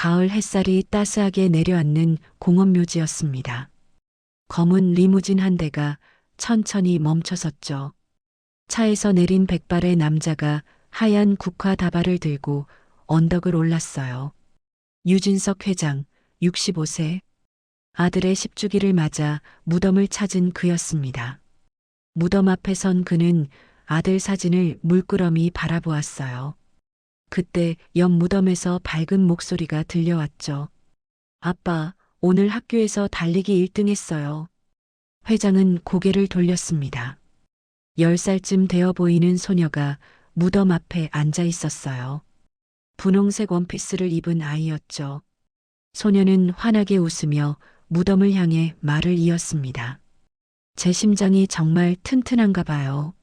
가을 햇살이 따스하게 내려앉는 공원묘지였습니다. 검은 리무진 한 대가 천천히 멈춰섰죠. 차에서 내린 백발의 남자가 하얀 국화 다발을 들고 언덕을 올랐어요. 유진석 회장, 65세. 아들의 10주기를 맞아 무덤을 찾은 그였습니다. 무덤 앞에 선 그는 아들 사진을 물끄러미 바라보았어요. 그때 옆 무덤에서 밝은 목소리가 들려왔죠. 아빠, 오늘 학교에서 달리기 1등 했어요. 회장은 고개를 돌렸습니다. 10살쯤 되어 보이는 소녀가 무덤 앞에 앉아 있었어요. 분홍색 원피스를 입은 아이였죠. 소녀는 환하게 웃으며 무덤을 향해 말을 이었습니다. 제 심장이 정말 튼튼한가 봐요.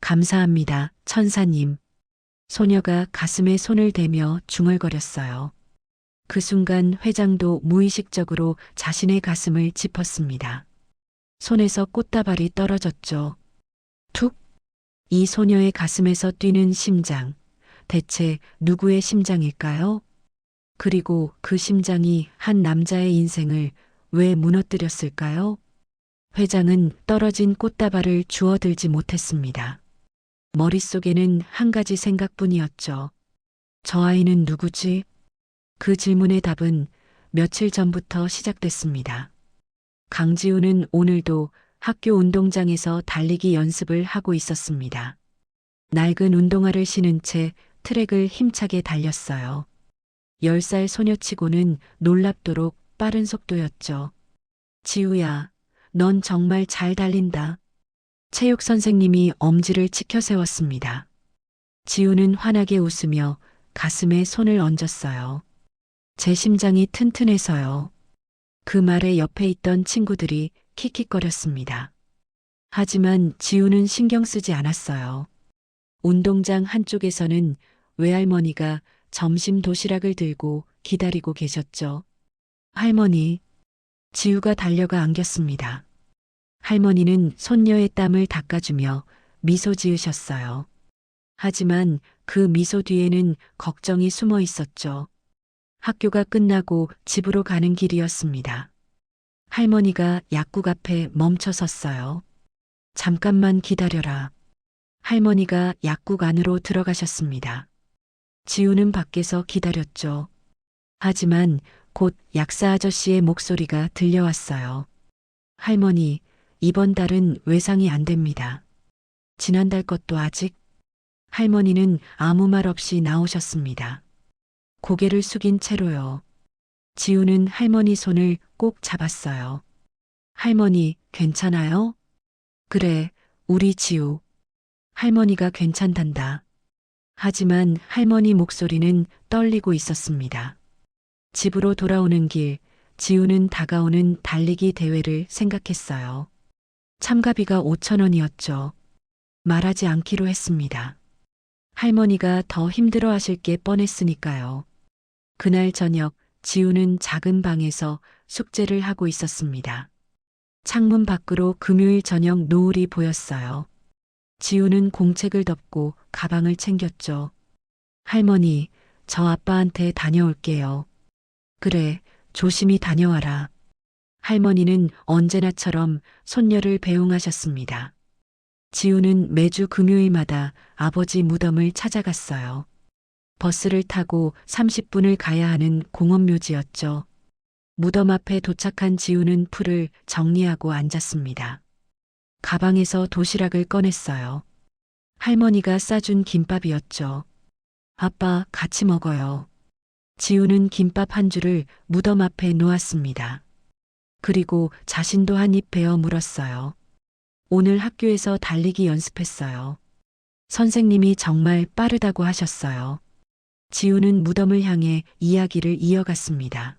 감사합니다, 천사님. 소녀가 가슴에 손을 대며 중얼거렸어요. 그 순간 회장도 무의식적으로 자신의 가슴을 짚었습니다. 손에서 꽃다발이 떨어졌죠. 툭! 이 소녀의 가슴에서 뛰는 심장. 대체 누구의 심장일까요? 그리고 그 심장이 한 남자의 인생을 왜 무너뜨렸을까요? 회장은 떨어진 꽃다발을 주워들지 못했습니다. 머릿속에는 한 가지 생각뿐이었죠. 저 아이는 누구지? 그 질문의 답은 며칠 전부터 시작됐습니다. 강지우는 오늘도 학교 운동장에서 달리기 연습을 하고 있었습니다. 낡은 운동화를 신은 채 트랙을 힘차게 달렸어요. 10살 소녀치고는 놀랍도록 빠른 속도였죠. 지우야, 넌 정말 잘 달린다. 체육 선생님이 엄지를 치켜 세웠습니다. 지우는 환하게 웃으며 가슴에 손을 얹었어요. 제 심장이 튼튼해서요. 그 말에 옆에 있던 친구들이 킥킥거렸습니다. 하지만 지우는 신경 쓰지 않았어요. 운동장 한쪽에서는 외할머니가 점심 도시락을 들고 기다리고 계셨죠. 할머니, 지우가 달려가 안겼습니다. 할머니는 손녀의 땀을 닦아주며 미소 지으셨어요. 하지만 그 미소 뒤에는 걱정이 숨어 있었죠. 학교가 끝나고 집으로 가는 길이었습니다. 할머니가 약국 앞에 멈춰 섰어요. 잠깐만 기다려라. 할머니가 약국 안으로 들어가셨습니다. 지우는 밖에서 기다렸죠. 하지만 곧 약사 아저씨의 목소리가 들려왔어요. 할머니, 이번 달은 외상이 안 됩니다. 지난달 것도 아직? 할머니는 아무 말 없이 나오셨습니다. 고개를 숙인 채로요. 지우는 할머니 손을 꼭 잡았어요. 할머니, 괜찮아요? 그래, 우리 지우. 할머니가 괜찮단다. 하지만 할머니 목소리는 떨리고 있었습니다. 집으로 돌아오는 길, 지우는 다가오는 달리기 대회를 생각했어요. 참가비가 5,000원이었죠. 말하지 않기로 했습니다. 할머니가 더 힘들어 하실 게 뻔했으니까요. 그날 저녁 지우는 작은 방에서 숙제를 하고 있었습니다. 창문 밖으로 금요일 저녁 노을이 보였어요. 지우는 공책을 덮고 가방을 챙겼죠. 할머니, 저 아빠한테 다녀올게요. 그래, 조심히 다녀와라. 할머니는 언제나처럼 손녀를 배웅하셨습니다. 지우는 매주 금요일마다 아버지 무덤을 찾아갔어요. 버스를 타고 30분을 가야 하는 공원묘지였죠. 무덤 앞에 도착한 지우는 풀을 정리하고 앉았습니다. 가방에서 도시락을 꺼냈어요. 할머니가 싸준 김밥이었죠. 아빠, 같이 먹어요. 지우는 김밥 한 줄을 무덤 앞에 놓았습니다. 그리고 자신도 한 입 베어 물었어요. 오늘 학교에서 달리기 연습했어요. 선생님이 정말 빠르다고 하셨어요. 지우는 무덤을 향해 이야기를 이어갔습니다.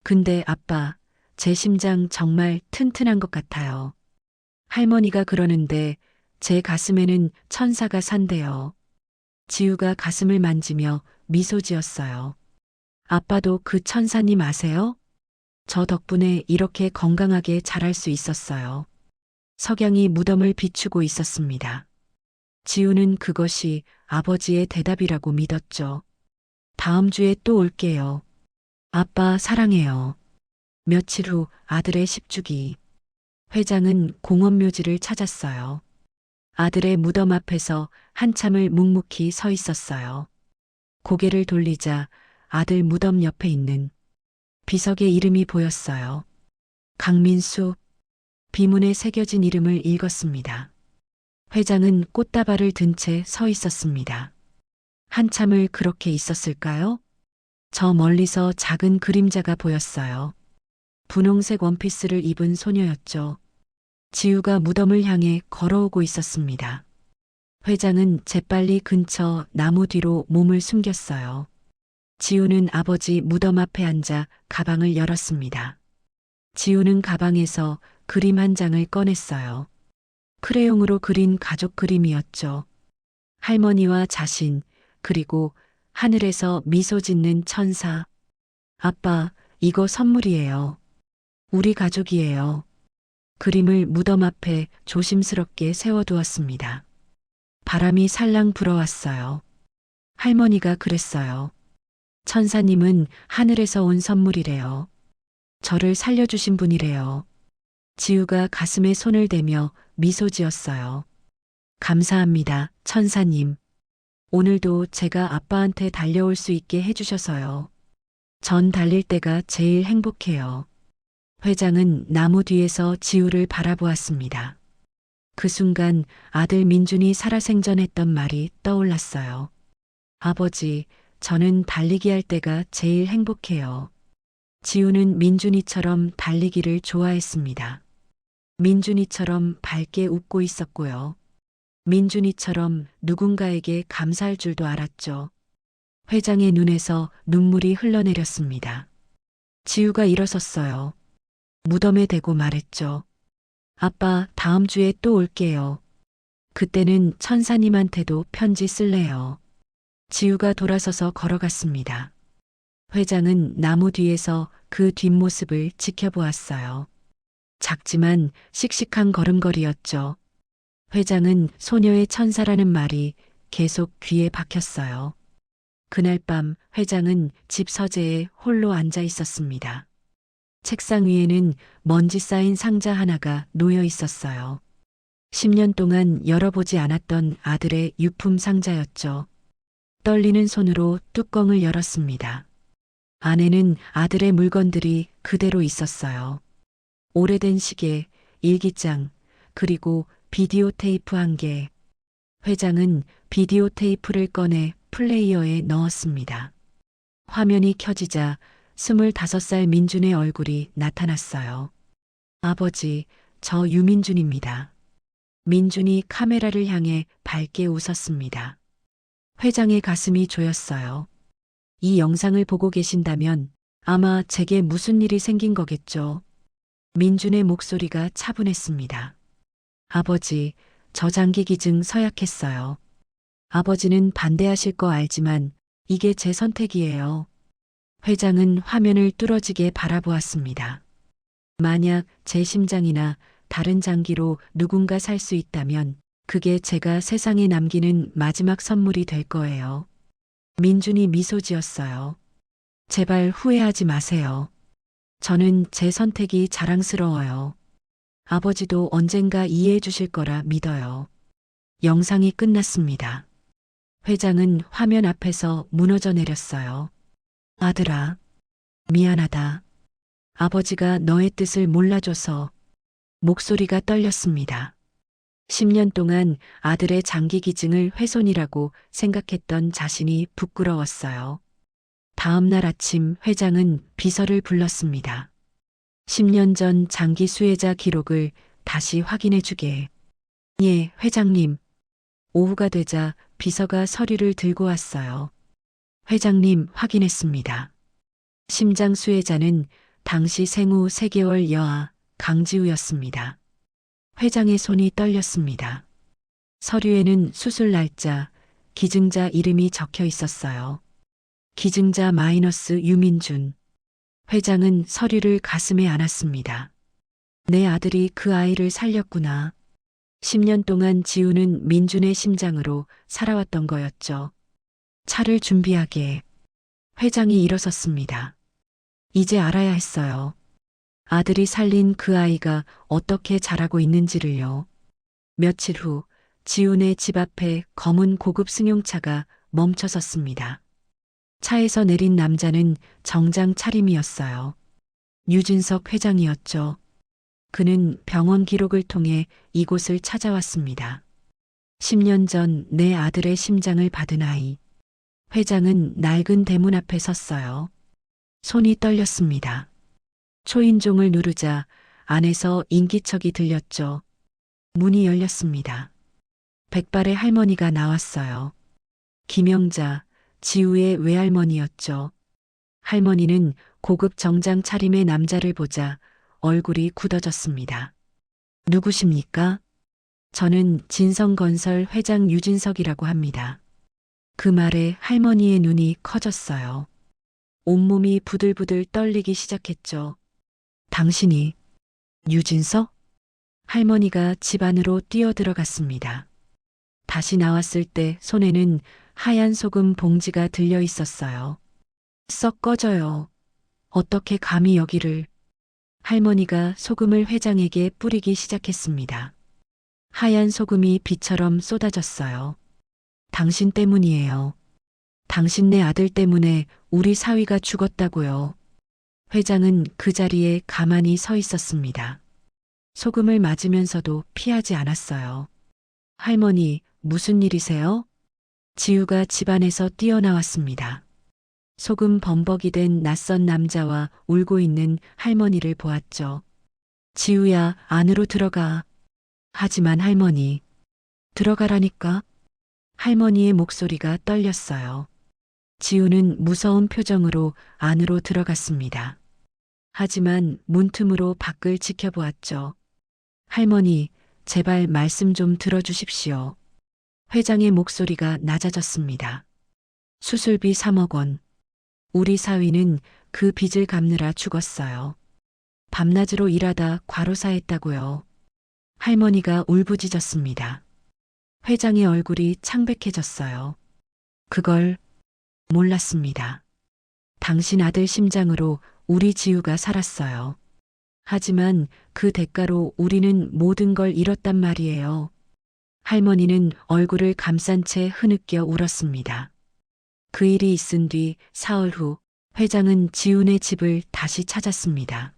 근데 아빠, 제 심장 정말 튼튼한 것 같아요. 할머니가 그러는데 제 가슴에는 천사가 산대요. 지우가 가슴을 만지며 미소 지었어요. 아빠도 그 천사님 아세요? 저 덕분에 이렇게 건강하게 자랄 수 있었어요. 석양이 무덤을 비추고 있었습니다. 지우는 그것이 아버지의 대답이라고 믿었죠. 다음 주에 또 올게요. 아빠 사랑해요. 며칠 후 아들의 10주기. 회장은 공원묘지를 찾았어요. 아들의 무덤 앞에서 한참을 묵묵히 서 있었어요. 고개를 돌리자 아들 무덤 옆에 있는 비석의 이름이 보였어요. 강민수. 비문에 새겨진 이름을 읽었습니다. 회장은 꽃다발을 든 채 서 있었습니다. 한참을 그렇게 있었을까요? 저 멀리서 작은 그림자가 보였어요. 분홍색 원피스를 입은 소녀였죠. 지우가 무덤을 향해 걸어오고 있었습니다. 회장은 재빨리 근처 나무 뒤로 몸을 숨겼어요. 지우는 아버지 무덤 앞에 앉아 가방을 열었습니다. 지우는 가방에서 그림 한 장을 꺼냈어요. 크레용으로 그린 가족 그림이었죠. 할머니와 자신, 그리고 하늘에서 미소 짓는 천사. 아빠, 이거 선물이에요. 우리 가족이에요. 그림을 무덤 앞에 조심스럽게 세워두었습니다. 바람이 살랑 불어왔어요. 할머니가 그랬어요. 천사님은 하늘에서 온 선물이래요. 저를 살려주신 분이래요. 지우가 가슴에 손을 대며 미소 지었어요. 감사합니다, 천사님. 오늘도 제가 아빠한테 달려올 수 있게 해주셔서요. 전 달릴 때가 제일 행복해요. 회장은 나무 뒤에서 지우를 바라보았습니다. 그 순간 아들 민준이 살아생전했던 말이 떠올랐어요. 아버지, 저는 달리기 할 때가 제일 행복해요. 지우는 민준이처럼 달리기를 좋아했습니다. 민준이처럼 밝게 웃고 있었고요. 민준이처럼 누군가에게 감사할 줄도 알았죠. 회장의 눈에서 눈물이 흘러내렸습니다. 지우가 일어섰어요. 무덤에 대고 말했죠. 아빠, 다음 주에 또 올게요. 그때는 천사님한테도 편지 쓸래요. 지우가 돌아서서 걸어갔습니다. 회장은 나무 뒤에서 그 뒷모습을 지켜보았어요. 작지만 씩씩한 걸음걸이였죠. 회장은 소녀의 천사라는 말이 계속 귀에 박혔어요. 그날 밤 회장은 집 서재에 홀로 앉아 있었습니다. 책상 위에는 먼지 쌓인 상자 하나가 놓여 있었어요. 10년 동안 열어보지 않았던 아들의 유품 상자였죠. 떨리는 손으로 뚜껑을 열었습니다. 안에는 아들의 물건들이 그대로 있었어요. 오래된 시계, 일기장, 그리고 비디오 테이프 한 개. 회장은 비디오 테이프를 꺼내 플레이어에 넣었습니다. 화면이 켜지자 25살 민준의 얼굴이 나타났어요. 아버지, 저 유민준입니다. 민준이 카메라를 향해 밝게 웃었습니다. 회장의 가슴이 조였어요. 이 영상을 보고 계신다면 아마 제게 무슨 일이 생긴 거겠죠. 민준의 목소리가 차분했습니다. 아버지, 저장기 기증 서약했어요. 아버지는 반대하실 거 알지만 이게 제 선택이에요. 회장은 화면을 뚫어지게 바라보았습니다. 만약 제 심장이나 다른 장기로 누군가 살 수 있다면 그게 제가 세상에 남기는 마지막 선물이 될 거예요. 민준이 미소 지었어요. 제발 후회하지 마세요. 저는 제 선택이 자랑스러워요. 아버지도 언젠가 이해해 주실 거라 믿어요. 영상이 끝났습니다. 회장은 화면 앞에서 무너져 내렸어요. 아들아, 미안하다. 아버지가 너의 뜻을 몰라줘서. 목소리가 떨렸습니다. 10년 동안 아들의 장기 기증을 훼손이라고 생각했던 자신이 부끄러웠어요. 다음 날 아침 회장은 비서를 불렀습니다. 10년 전 장기 수혜자 기록을 다시 확인해 주게. 예, 회장님. 오후가 되자 비서가 서류를 들고 왔어요. 회장님, 확인했습니다. 심장 수혜자는 당시 생후 3개월 여아 강지우였습니다. 회장의 손이 떨렸습니다. 서류에는 수술 날짜, 기증자 이름이 적혀 있었어요. 기증자 마이너스 유민준. 회장은 서류를 가슴에 안았습니다. 내 아들이 그 아이를 살렸구나. 10년 동안 지우는 민준의 심장으로 살아왔던 거였죠. 차를 준비하게. 회장이 일어섰습니다. 이제 알아야 했어요. 아들이 살린 그 아이가 어떻게 자라고 있는지를요. 며칠 후 지훈의 집 앞에 검은 고급 승용차가 멈춰 섰습니다. 차에서 내린 남자는 정장 차림이었어요. 유진석 회장이었죠. 그는 병원 기록을 통해 이곳을 찾아왔습니다. 10년 전 내 아들의 심장을 받은 아이. 회장은 낡은 대문 앞에 섰어요. 손이 떨렸습니다. 초인종을 누르자 안에서 인기척이 들렸죠. 문이 열렸습니다. 백발의 할머니가 나왔어요. 김영자, 지우의 외할머니였죠. 할머니는 고급 정장 차림의 남자를 보자 얼굴이 굳어졌습니다. 누구십니까? 저는 진성건설 회장 유진석이라고 합니다. 그 말에 할머니의 눈이 커졌어요. 온몸이 부들부들 떨리기 시작했죠. 당신이 유진석? 할머니가 집 안으로 뛰어들어갔습니다. 다시 나왔을 때 손에는 하얀 소금 봉지가 들려 있었어요. 썩 꺼져요. 어떻게 감히 여기를. 할머니가 소금을 회장에게 뿌리기 시작했습니다. 하얀 소금이 비처럼 쏟아졌어요. 당신 때문이에요. 당신네 아들 때문에 우리 사위가 죽었다고요. 회장은 그 자리에 가만히 서 있었습니다. 소금을 맞으면서도 피하지 않았어요. 할머니, 무슨 일이세요? 지우가 집안에서 뛰어나왔습니다. 소금 범벅이 된 낯선 남자와 울고 있는 할머니를 보았죠. 지우야, 안으로 들어가. 하지만 할머니, 들어가라니까. 할머니의 목소리가 떨렸어요. 지우는 무서운 표정으로 안으로 들어갔습니다. 하지만 문틈으로 밖을 지켜보았죠. 할머니, 제발 말씀 좀 들어주십시오. 회장의 목소리가 낮아졌습니다. 수술비 3억 원. 우리 사위는 그 빚을 갚느라 죽었어요. 밤낮으로 일하다 과로사했다고요. 할머니가 울부짖었습니다. 회장의 얼굴이 창백해졌어요. 그걸 몰랐습니다. 당신 아들 심장으로 우리 지우가 살았어요. 하지만 그 대가로 우리는 모든 걸 잃었단 말이에요. 할머니는 얼굴을 감싼 채 흐느껴 울었습니다. 그 일이 있은 뒤 사흘 후 회장은 지훈의 집을 다시 찾았습니다.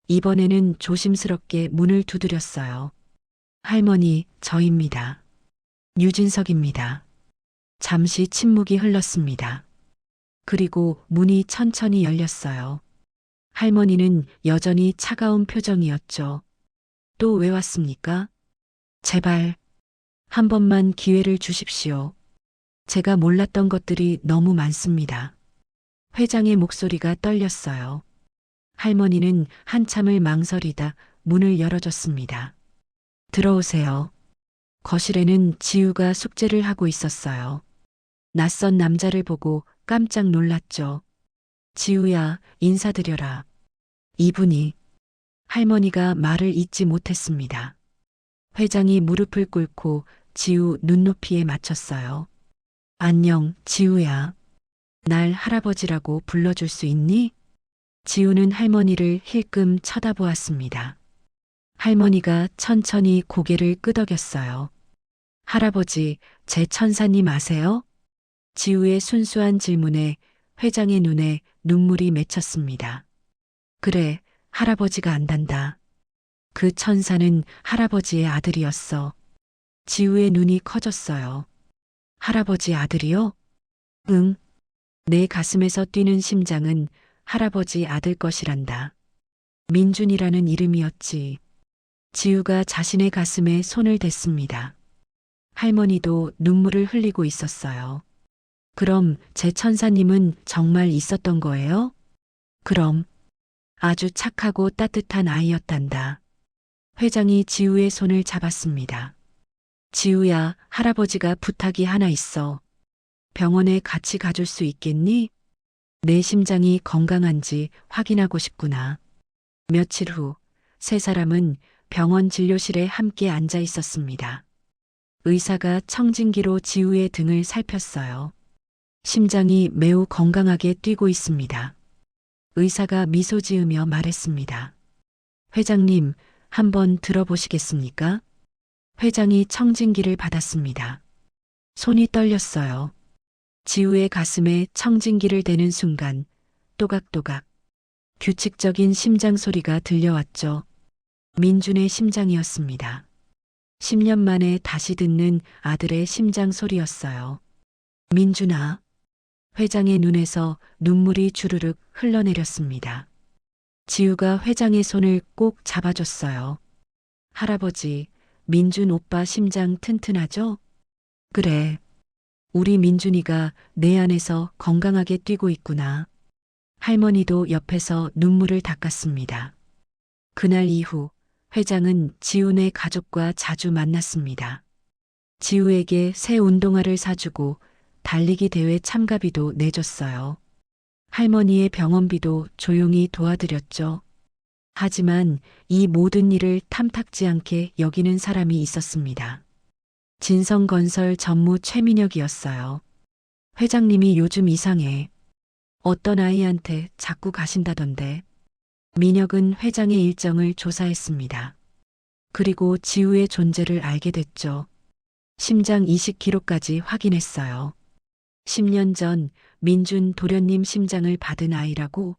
이번에는 조심스럽게 문을 두드렸어요. 할머니, 저입니다. 유진석입니다. 잠시 침묵이 흘렀습니다. 그리고 문이 천천히 열렸어요. 할머니는 여전히 차가운 표정이었죠. 또 왜 왔습니까? 제발, 한 번만 기회를 주십시오. 제가 몰랐던 것들이 너무 많습니다. 회장의 목소리가 떨렸어요. 할머니는 한참을 망설이다 문을 열어줬습니다. 들어오세요. 거실에는 지우가 숙제를 하고 있었어요. 낯선 남자를 보고 깜짝 놀랐죠. 지우야, 인사드려라. 이분이. 할머니가 말을 잇지 못했습니다. 회장이 무릎을 꿇고 지우 눈높이에 맞췄어요. 안녕, 지우야. 날 할아버지라고 불러줄 수 있니? 지우는 할머니를 힐끔 쳐다보았습니다. 할머니가 천천히 고개를 끄덕였어요. 할아버지, 제 천사님 아세요? 지우의 순수한 질문에 회장의 눈에 눈물이 맺혔습니다. 그래, 할아버지가 안단다. 그 천사는 할아버지의 아들이었어. 지우의 눈이 커졌어요. 할아버지 아들이요? 응. 내 가슴에서 뛰는 심장은 할아버지 아들 것이란다. 민준이라는 이름이었지. 지우가 자신의 가슴에 손을 댔습니다. 할머니도 눈물을 흘리고 있었어요. 그럼 제 천사님은 정말 있었던 거예요? 그럼. 아주 착하고 따뜻한 아이였단다. 회장이 지우의 손을 잡았습니다. 지우야, 할아버지가 부탁이 하나 있어. 병원에 같이 가줄 수 있겠니? 내 심장이 건강한지 확인하고 싶구나. 며칠 후, 세 사람은 병원 진료실에 함께 앉아 있었습니다. 의사가 청진기로 지우의 등을 살폈어요. 심장이 매우 건강하게 뛰고 있습니다. 의사가 미소 지으며 말했습니다. 회장님, 한번 들어보시겠습니까? 회장이 청진기를 받았습니다. 손이 떨렸어요. 지우의 가슴에 청진기를 대는 순간 또각또각 규칙적인 심장 소리가 들려왔죠. 민준의 심장이었습니다. 10년 만에 다시 듣는 아들의 심장 소리였어요. 민준아. 회장의 눈에서 눈물이 주르륵 흘러내렸습니다. 지우가 회장의 손을 꼭 잡아줬어요. 할아버지, 민준 오빠 심장 튼튼하죠? 그래. 우리 민준이가 내 안에서 건강하게 뛰고 있구나. 할머니도 옆에서 눈물을 닦았습니다. 그날 이후 회장은 지훈의 가족과 자주 만났습니다. 지우에게 새 운동화를 사주고 달리기 대회 참가비도 내줬어요. 할머니의 병원비도 조용히 도와드렸죠. 하지만 이 모든 일을 탐탁지 않게 여기는 사람이 있었습니다. 진성건설 전무 최민혁이었어요. 회장님이 요즘 이상해. 어떤 아이한테 자꾸 가신다던데. 민혁은 회장의 일정을 조사했습니다. 그리고 지우의 존재를 알게 됐죠. 심장 이식 기록까지 확인했어요. 10년 전 민준 도련님 심장을 받은 아이라고.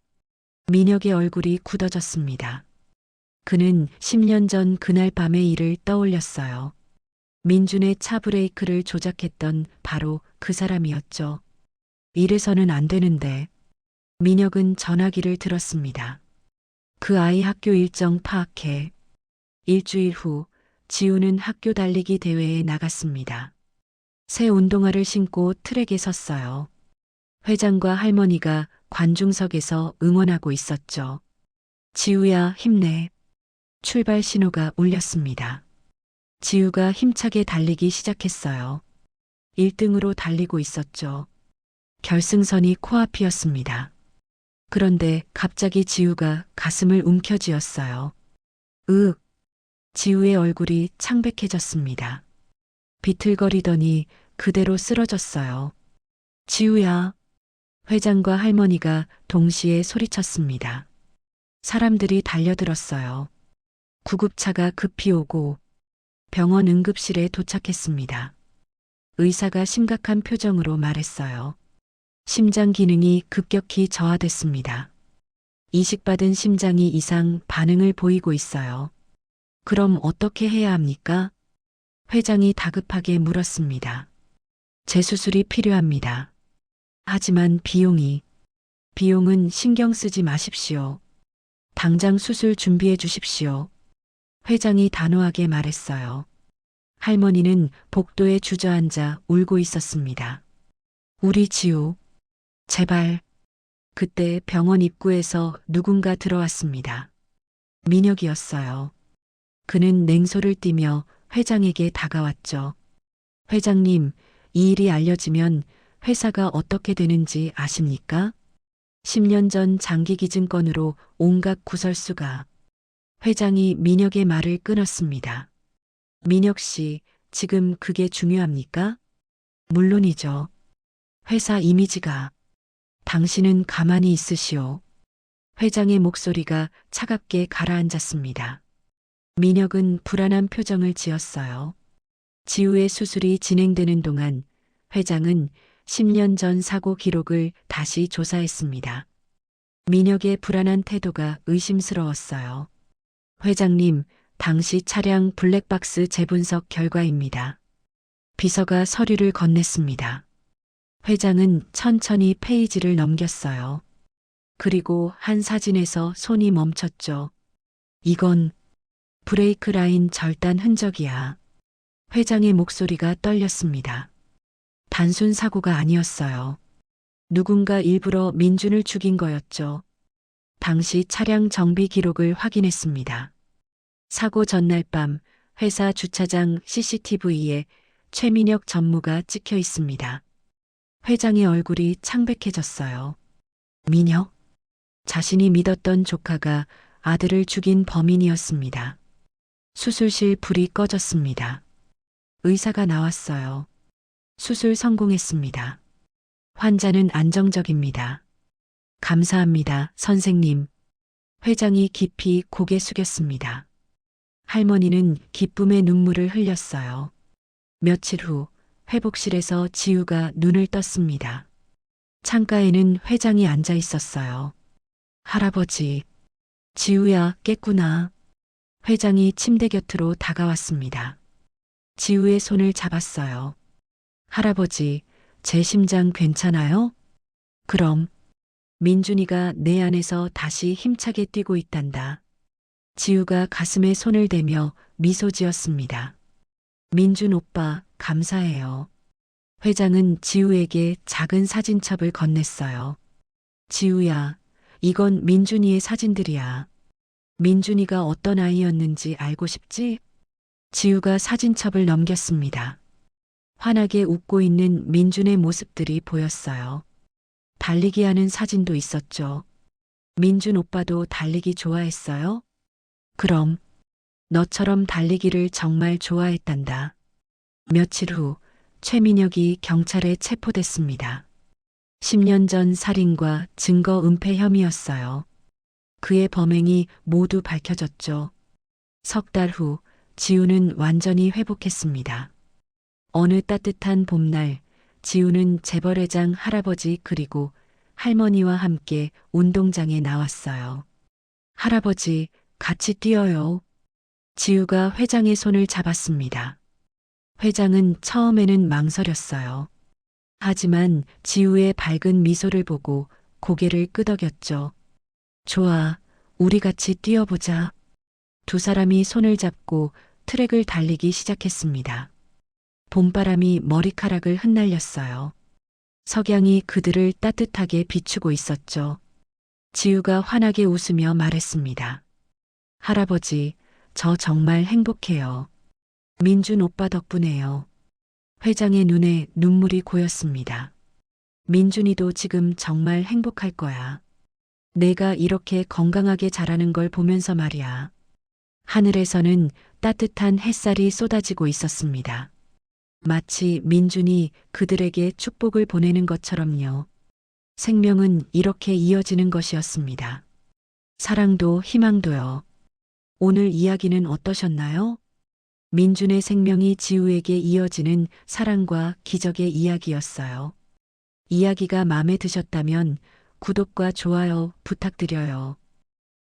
민혁의 얼굴이 굳어졌습니다. 그는 10년 전 그날 밤의 일을 떠올렸어요. 민준의 차 브레이크를 조작했던 바로 그 사람이었죠. 이래서는 안 되는데. 민혁은 전화기를 들었습니다. 그 아이 학교 일정 파악해. 일주일 후 지우는 학교 달리기 대회에 나갔습니다. 새 운동화를 신고 트랙에 섰어요. 회장과 할머니가 관중석에서 응원하고 있었죠. 지우야, 힘내. 출발 신호가 울렸습니다. 지우가 힘차게 달리기 시작했어요. 1등으로 달리고 있었죠. 결승선이 코앞이었습니다. 그런데 갑자기 지우가 가슴을 움켜쥐었어요. 으윽. 지우의 얼굴이 창백해졌습니다. 비틀거리더니 그대로 쓰러졌어요. 지우야. 회장과 할머니가 동시에 소리쳤습니다. 사람들이 달려들었어요. 구급차가 급히 오고 병원 응급실에 도착했습니다. 의사가 심각한 표정으로 말했어요. 심장 기능이 급격히 저하됐습니다. 이식받은 심장이 이상 반응을 보이고 있어요. 그럼 어떻게 해야 합니까? 회장이 다급하게 물었습니다. 재수술이 필요합니다. 하지만 비용은 신경 쓰지 마십시오. 당장 수술 준비해 주십시오. 회장이 단호하게 말했어요. 할머니는 복도에 주저앉아 울고 있었습니다. 우리 지우, 제발. 그때 병원 입구에서 누군가 들어왔습니다. 민혁이었어요. 그는 냉소를 띠며 회장에게 다가왔죠. 회장님, 이 일이 알려지면 회사가 어떻게 되는지 아십니까? 10년 전 장기기증권으로 온갖 구설수가. 회장이 민혁의 말을 끊었습니다. 민혁 씨, 지금 그게 중요합니까? 물론이죠. 회사 이미지가. 당신은 가만히 있으시오. 회장의 목소리가 차갑게 가라앉았습니다. 민혁은 불안한 표정을 지었어요. 지우의 수술이 진행되는 동안 회장은 10년 전 사고 기록을 다시 조사했습니다. 민혁의 불안한 태도가 의심스러웠어요. 회장님, 당시 차량 블랙박스 재분석 결과입니다. 비서가 서류를 건넸습니다. 회장은 천천히 페이지를 넘겼어요. 그리고 한 사진에서 손이 멈췄죠. 이건 브레이크 라인 절단 흔적이야. 회장의 목소리가 떨렸습니다. 단순 사고가 아니었어요. 누군가 일부러 민준을 죽인 거였죠. 당시 차량 정비 기록을 확인했습니다. 사고 전날 밤 회사 주차장 CCTV에 최민혁 전무가 찍혀 있습니다. 회장의 얼굴이 창백해졌어요. 민혁? 자신이 믿었던 조카가 아들을 죽인 범인이었습니다. 수술실 불이 꺼졌습니다. 의사가 나왔어요. 수술 성공했습니다. 환자는 안정적입니다. 감사합니다, 선생님. 회장이 깊이 고개 숙였습니다. 할머니는 기쁨의 눈물을 흘렸어요. 며칠 후 회복실에서 지우가 눈을 떴습니다. 창가에는 회장이 앉아 있었어요. 할아버지, 지우야, 깼구나. 회장이 침대 곁으로 다가왔습니다. 지우의 손을 잡았어요. 할아버지, 제 심장 괜찮아요? 그럼, 민준이가 내 안에서 다시 힘차게 뛰고 있단다. 지우가 가슴에 손을 대며 미소 지었습니다. 민준 오빠, 감사해요. 회장은 지우에게 작은 사진첩을 건넸어요. 지우야, 이건 민준이의 사진들이야. 민준이가 어떤 아이였는지 알고 싶지? 지우가 사진첩을 넘겼습니다. 환하게 웃고 있는 민준의 모습들이 보였어요. 달리기 하는 사진도 있었죠. 민준 오빠도 달리기 좋아했어요? 그럼, 너처럼 달리기를 정말 좋아했단다. 며칠 후, 최민혁이 경찰에 체포됐습니다. 10년 전 살인과 증거 은폐 혐의였어요. 그의 범행이 모두 밝혀졌죠. 석 달 후, 지우는 완전히 회복했습니다. 어느 따뜻한 봄날, 지우는 재벌회장 할아버지 그리고 할머니와 함께 운동장에 나왔어요. 할아버지, 같이 뛰어요. 지우가 회장의 손을 잡았습니다. 회장은 처음에는 망설였어요. 하지만 지우의 밝은 미소를 보고 고개를 끄덕였죠. 좋아, 우리 같이 뛰어보자. 두 사람이 손을 잡고 트랙을 달리기 시작했습니다. 봄바람이 머리카락을 흩날렸어요. 석양이 그들을 따뜻하게 비추고 있었죠. 지우가 환하게 웃으며 말했습니다. 할아버지, 저 정말 행복해요. 민준 오빠 덕분에요. 회장의 눈에 눈물이 고였습니다. 민준이도 지금 정말 행복할 거야. 내가 이렇게 건강하게 자라는 걸 보면서 말이야. 하늘에서는 따뜻한 햇살이 쏟아지고 있었습니다. 마치 민준이 그들에게 축복을 보내는 것처럼요. 생명은 이렇게 이어지는 것이었습니다. 사랑도 희망도요. 오늘 이야기는 어떠셨나요? 민준의 생명이 지우에게 이어지는 사랑과 기적의 이야기였어요. 이야기가 마음에 드셨다면 구독과 좋아요 부탁드려요.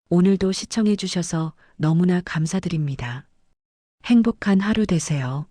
오늘도 시청해 주셔서 너무나 감사드립니다. 행복한 하루 되세요.